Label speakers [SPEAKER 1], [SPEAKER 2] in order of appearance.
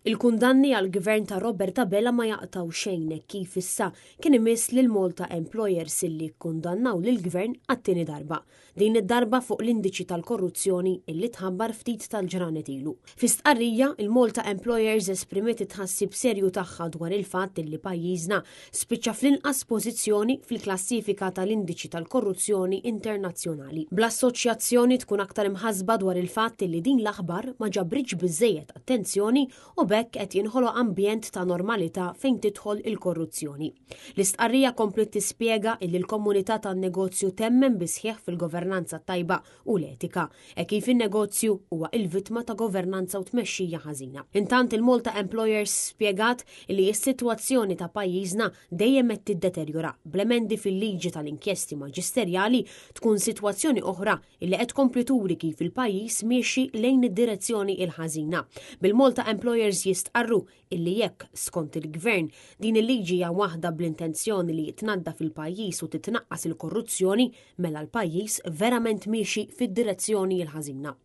[SPEAKER 1] Il-kundanni għal gvern ta' Roberta Bella ma jaqtaw xejn kif issa kien imiss lil Malta Employers illi kkundannaw lil gvern għat-tieni darba. Din id-darba fuq l-indiċi tal-korruzzjoni illi tħabbar ftit tal-ġranet ilu. Fi stqarrija, il-Malta Employers esprimiet tħassib serju tagħha dwar il-fatt illi pajjiżna spiċċa fl-inqas pożizzjoni fil-klassifika tal-indiċi tal-korruzzjoni internazzjonali. Bl-assoċjazzjoni tkun aktar imħasba dwar il-fatt illi din l-aħbar ma ġabriġ biżejjed attenzjoni u bekk qed jinħolo ambjent ta' normalità fejn tidħol il-korruzzjoni. L-istqarrija komplet tispjega illi l-komunità tan-negozju temmen bisħieħ fil-governanza tajba u l-etika, kif in-negozju huwa il-vittma ta' governanza u tmexxija ħażina. Intant il-Malta Employers spjegat illi s-sitwazzjoni ta' pajjiżna dejjem qed tiddeterjora b'emendi fil-liġi tal-inkjesti maġisterjali tkun sitwazzjoni oħra illi qed tkompli turi kif il-pajjiż miexi lejn id-direzzjoni il-ħażina. Bil-Malta Employers jistqarru illi jekk skont il-gvern din il-liġi hija waħda bl-intenzjoni li jitnadda fil-pajjiż u titnaqqas il-korruzzjoni mela l-pajjiż verament miexi fid-direzzjoni l-ħażina.